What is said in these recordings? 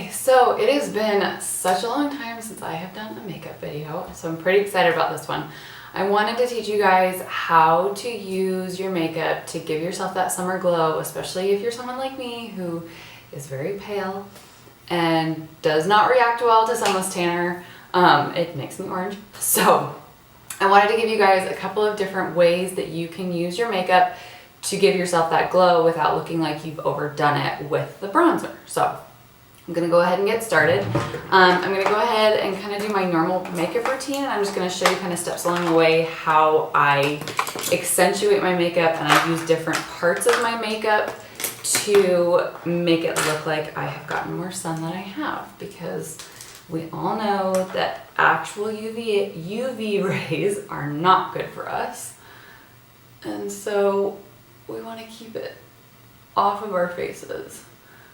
Okay, so it has been such a long time since I have done a makeup video, so I'm pretty excited about this one. I wanted to teach you guys how to use your makeup to give yourself that summer glow, especially if you're someone like me who is very pale and does not react well to Sunless Tanner. It makes me orange. So I wanted to give you guys a couple of different ways that you can use your makeup to give yourself that glow without looking like you've overdone it with the bronzer. So I'm gonna go ahead and get started. I'm gonna go ahead and kind of do my normal makeup routine, and I'm just gonna show you kind of steps along the way how I accentuate my makeup, and I use different parts of my makeup to make it look like I have gotten more sun than I have, because we all know that actual UV rays are not good for us. And so we want to keep it off of our faces.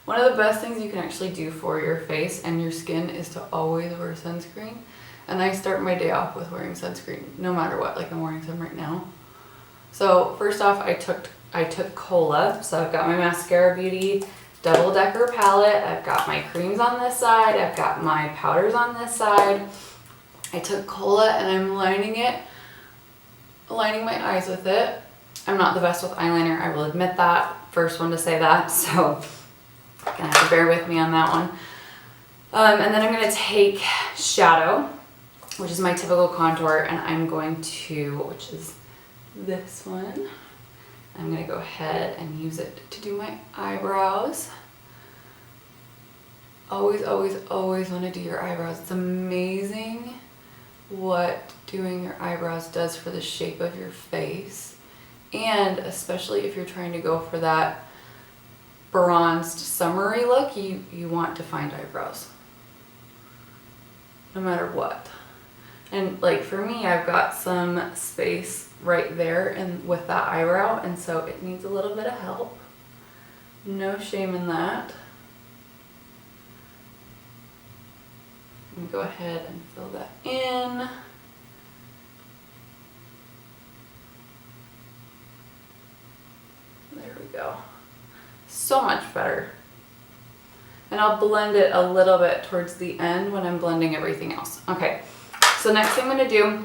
One of the best things you can actually do for your face and your skin is to always wear sunscreen. And I start my day off with wearing sunscreen, no matter what, like I'm wearing some right now. So first off, I took Cola. So I've got my Mascara Beauty Double Decker palette. I've got my creams on this side. I've got my powders on this side. I took Cola and I'm lining my eyes with it. I'm not the best with eyeliner, I will admit that. First one to say that, so you're gonna have to bear with me on that one. And then I'm gonna take shadow, which is my typical contour, and I'm going to, which is this one, I'm gonna go ahead and use it to do my eyebrows. Always, always, always wanna do your eyebrows. It's amazing what doing your eyebrows does for the shape of your face. And especially if you're trying to go for that bronzed summery look, you want defined eyebrows, no matter what. And like for me, I've got some space right there and with that eyebrow, and so it needs a little bit of help. No shame in that. I'm gonna go ahead and fill that in. There we go. So much better. And I'll blend it a little bit towards the end when I'm blending everything else. Okay, so next thing I'm gonna do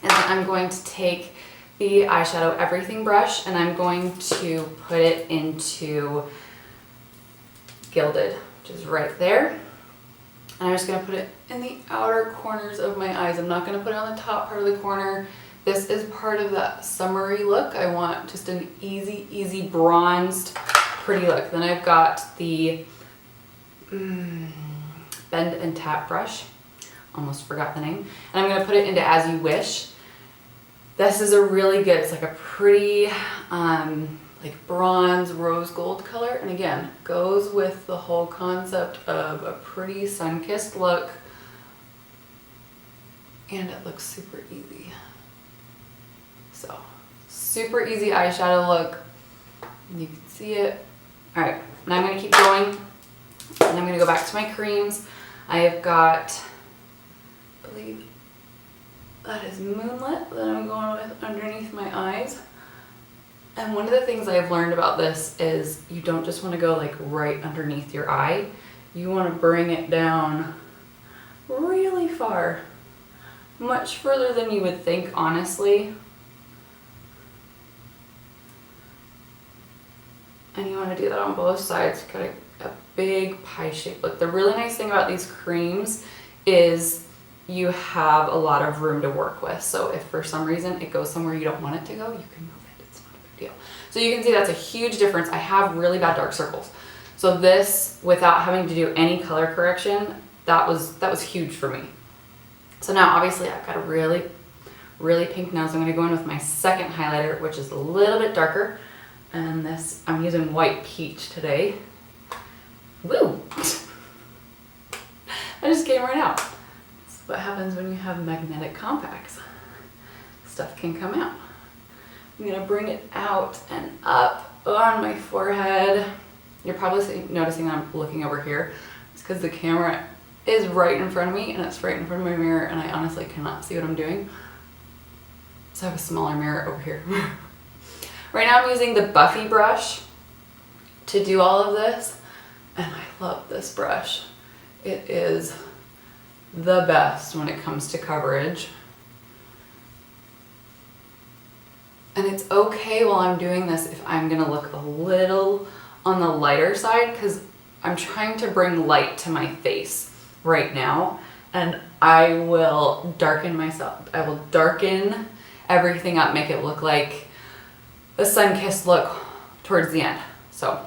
is I'm going to take the eyeshadow everything brush and I'm going to put it into Gilded, which is right there. And I'm just gonna put it in the outer corners of my eyes. I'm not gonna put it on the top part of the corner. This is part of that summery look. I want just an easy bronzed, pretty look. Then I've got the Bend and Tap brush. Almost forgot the name. And I'm gonna put it into As You Wish. This is a really good, it's like a pretty like bronze rose gold color. And again, goes with the whole concept of a pretty sun-kissed look. And it looks super easy. So, super easy eyeshadow look. You can see it. All right, now I'm gonna keep going, and I'm gonna go back to my creams. I have got, I believe that is Moonlit that I'm going with underneath my eyes. And one of the things I've learned about this is you don't just wanna go like right underneath your eye. You wanna bring it down really far, much further than you would think, honestly. And you want to do that on both sides. Got a big pie shape look. The really nice thing about these creams is you have a lot of room to work with. So if for some reason it goes somewhere you don't want it to go, you can move it. It's not a big deal. So you can see that's a huge difference. I have really bad dark circles. So this, without having to do any color correction, that was huge for me. So now obviously I've got a really pink nose. I'm going to go in with my second highlighter, which is a little bit darker. And this, I'm using White Peach today. Woo! I just came right out. That's what happens when you have magnetic compacts. Stuff can come out. I'm gonna bring it out and up on my forehead. You're probably noticing that I'm looking over here. It's because the camera is right in front of me and it's right in front of my mirror and I honestly cannot see what I'm doing. So I have a smaller mirror over here. Right now I'm using the Buffy brush to do all of this, and I love this brush. It is the best when it comes to coverage. And it's okay while I'm doing this if I'm gonna look a little on the lighter side, because I'm trying to bring light to my face right now, and I will darken myself. I will darken everything up, make it look like a sun-kissed look towards the end. So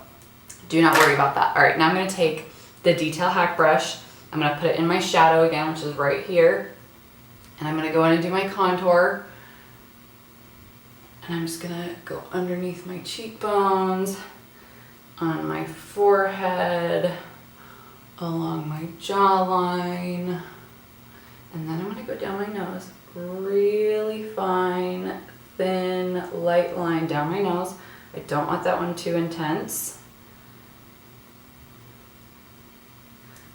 do not worry about that. All right, now I'm gonna take the Detail Hack brush. I'm gonna put it in my shadow again, which is right here. And I'm gonna go in and do my contour. And I'm just gonna go underneath my cheekbones, on my forehead, along my jawline. And then I'm gonna go down my nose, really fine, thin, light line down my nose. I don't want that one too intense.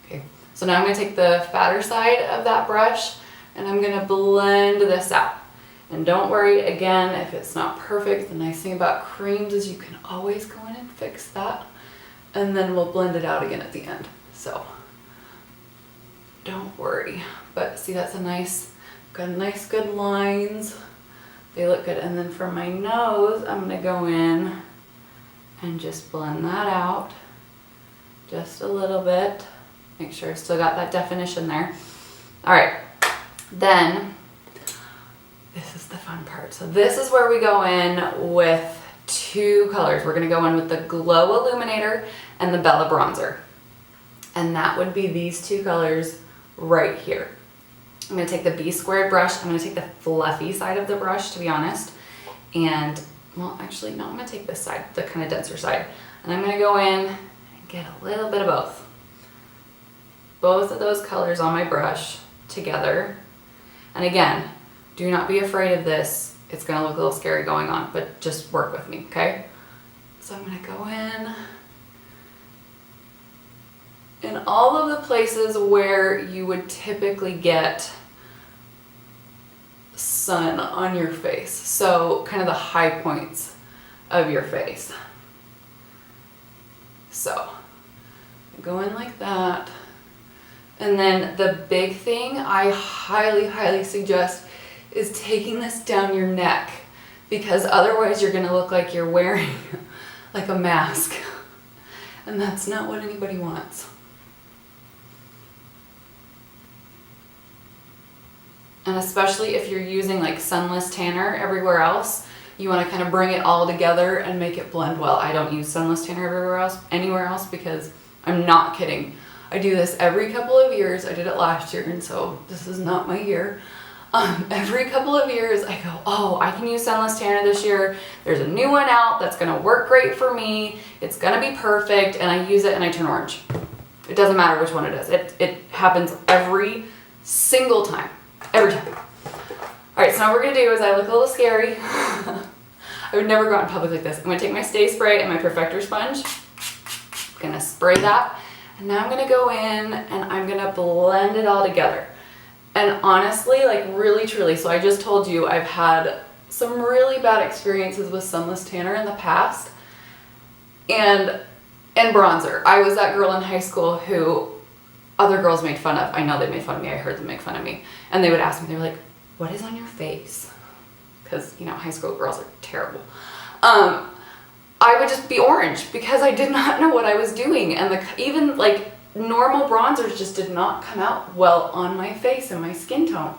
Okay, so now I'm gonna take the fatter side of that brush and I'm gonna blend this out. And don't worry, again, if it's not perfect, the nice thing about creams is you can always go in and fix that. And then we'll blend it out again at the end. So don't worry. But see, that's got nice good lines. They look good. And then for my nose, I'm gonna go in and just blend that out just a little bit. Make sure I've still got that definition there. All right, then this is the fun part. So this is where we go in with two colors. We're gonna go in with the Glow Illuminator and the Bella Bronzer. And that would be these two colors right here. I'm gonna take the B squared brush. I'm gonna take the fluffy side of the brush, to be honest. And, well, actually, no, I'm gonna take this side, the kind of denser side. And I'm gonna go in and get a little bit of both. Both of those colors on my brush together. And again, do not be afraid of this. It's gonna look a little scary going on, but just work with me, okay? So I'm gonna go in all of the places where you would typically get sun on your face. So kind of the high points of your face. So go in like that. And then the big thing I highly, highly suggest is taking this down your neck, because otherwise you're gonna look like you're wearing like a mask. And that's not what anybody wants. And especially if you're using like Sunless Tanner everywhere else, you want to kind of bring it all together and make it blend well. I don't use Sunless Tanner anywhere else, because I'm not kidding. I do this every couple of years. I did it last year, and so this is not my year. Every couple of years I go, oh, I can use Sunless Tanner this year. There's a new one out that's gonna work great for me. It's gonna be perfect, and I use it and I turn orange. It doesn't matter which one it is. It happens every single time. Every time. All right, so now what we're gonna do is I look a little scary. I would never go out in public like this. I'm gonna take my Stay Spray and my Perfector sponge. I'm gonna spray that. And now I'm gonna go in and I'm gonna blend it all together. And honestly, like really truly, so I just told you I've had some really bad experiences with Sunless Tanner in the past. And bronzer. I was that girl in high school who other girls made fun of. I know they made fun of me. I heard them make fun of me. And they would ask me, they were like, what is on your face? Because, you know, high school girls are terrible. I would just be orange because I did not know what I was doing. And even like normal bronzers just did not come out well on my face and my skin tone.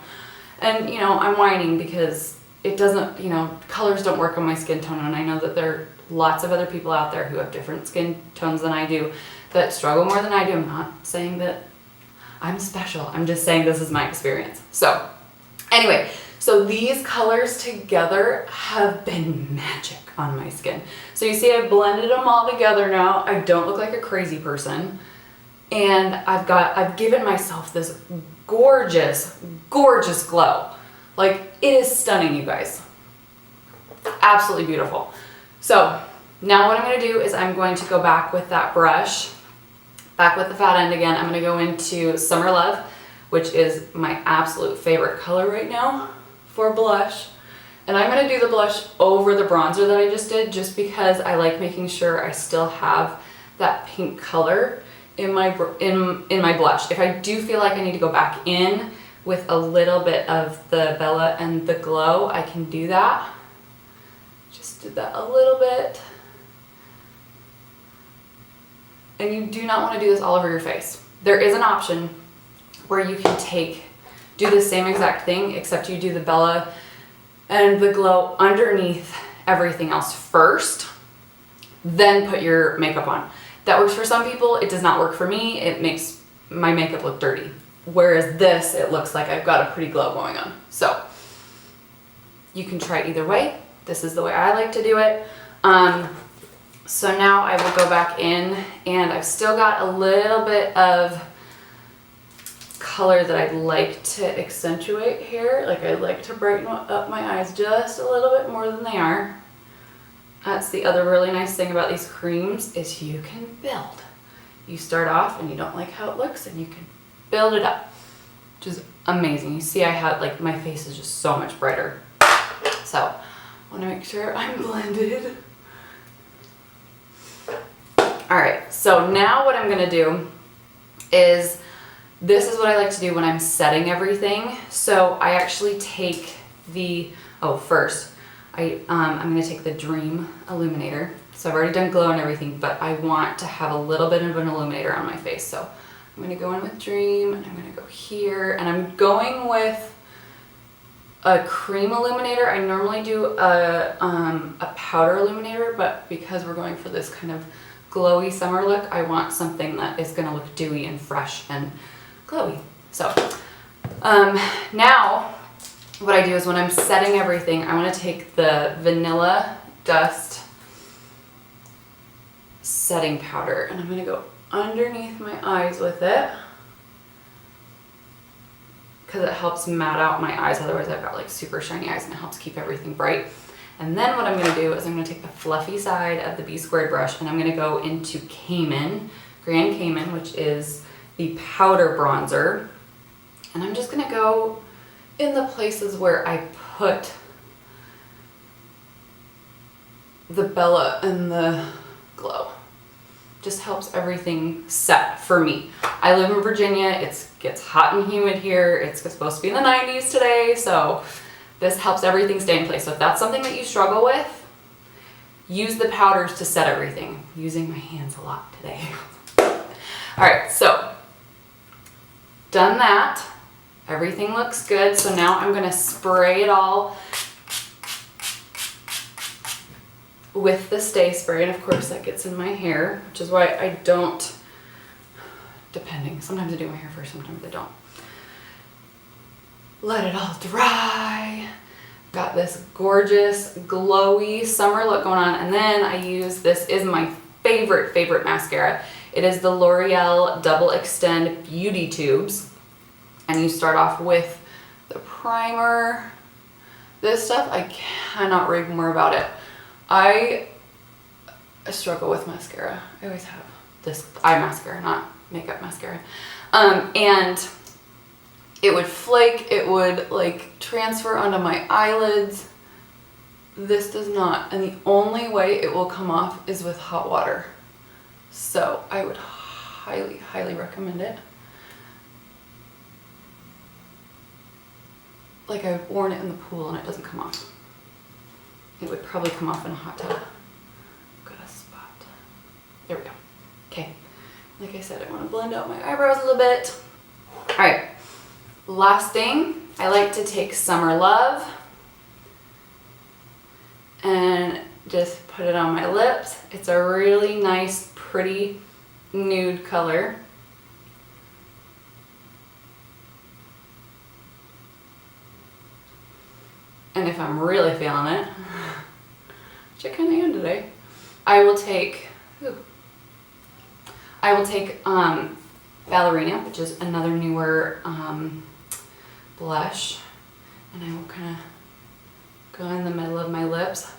And, you know, I'm whining because it doesn't, you know, colors don't work on my skin tone. And I know that there are lots of other people out there who have different skin tones than I do that struggle more than I do. I'm not saying that I'm special. I'm just saying this is my experience. So anyway, so these colors together have been magic on my skin. So you see I've blended them all together now. I don't look like a crazy person. And I've given myself this gorgeous, gorgeous glow. Like, it is stunning, you guys. Absolutely beautiful. So now what I'm gonna do is I'm going to go back with that brush, back with the fat end again. I'm gonna go into Summer Love, which is my absolute favorite color right now for blush. And I'm gonna do the blush over the bronzer that I just did, just because I like making sure I still have that pink color in my blush. If I do feel like I need to go back in with a little bit of the Bella and the Glow, I can do that. Just did that a little bit. And you do not want to do this all over your face. There is an option where you can do the same exact thing, except you do the Bella and the Glow underneath everything else first, then put your makeup on. That works for some people. It does not work for me. It makes my makeup look dirty. Whereas this, it looks like I've got a pretty glow going on. So you can try either way. This is the way I like to do it. So now I will go back in, and I've still got a little bit of color that I'd like to accentuate here. Like I'd like to brighten up my eyes just a little bit more than they are. That's the other really nice thing about these creams is you can build. You start off and you don't like how it looks, and you can build it up, which is amazing. You see I have, like, my face is just so much brighter. So I want to make sure I'm blended. All right, so now what I'm gonna do is, this is what I like to do when I'm setting everything. So I actually take first, I'm gonna take the Dream Illuminator. So I've already done glow and everything, but I want to have a little bit of an illuminator on my face. So I'm gonna go in with Dream, and I'm gonna go here, and I'm going with a cream illuminator. I normally do a powder illuminator, but because we're going for this kind of glowy summer look, I want something that is gonna look dewy and fresh and glowy. So now what I do is when I'm setting everything, I want to take the Vanilla Dust setting powder, and I'm going to go underneath my eyes with it because it helps matte out my eyes. Otherwise I've got like super shiny eyes, and it helps keep everything bright. And then what I'm going to do is I'm going to take the fluffy side of the B Squared brush, and I'm going to go into Grand Cayman, which is the powder bronzer. And I'm just going to go in the places where I put the Bella and the Glow. Just helps everything set for me. I live in Virginia. It gets hot and humid here. It's supposed to be in the 90s today, so this helps everything stay in place. So if that's something that you struggle with, use the powders to set everything. I'm using my hands a lot today. All right, so done that. Everything looks good. So now I'm gonna spray it all with the Stay Spray, and of course that gets in my hair, which is why I don't, depending, sometimes I do my hair first, sometimes I don't. Let it all dry. Got this gorgeous glowy summer look going on, and then I use, this is my favorite mascara. It is the L'Oreal Double Extend Beauty Tubes. And you start off with the primer. This stuff, I cannot rave more about it. I struggle with mascara. I always have this eye mascara, not makeup mascara. And it would flake, it would like transfer onto my eyelids. This does not. And the only way it will come off is with hot water. So I would highly recommend it. Like I've worn it in the pool and it doesn't come off. It would probably come off in a hot tub. Got a spot. There we go. Okay. Like I said, I want to blend out my eyebrows a little bit. All right. Last thing, I like to take Summer Love and just put it on my lips. It's a really nice, pretty nude color. And if I'm really feeling it, which I kind of am today, I will take Ballerina, which is another newer blush, and I will kind of go in the middle of my lips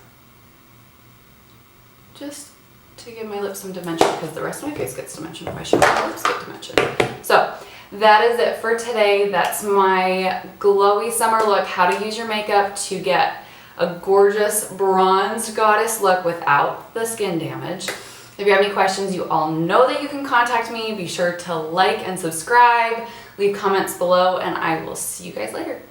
just to give my lips some dimension, because the rest of my face gets dimension if I show my lips get dimension. So that is it for today. That's my glowy summer look, how to use your makeup to get a gorgeous bronzed goddess look without the skin damage. If you have any questions, you all know that you can contact me. Be sure to like and subscribe, leave comments below, and I will see you guys later.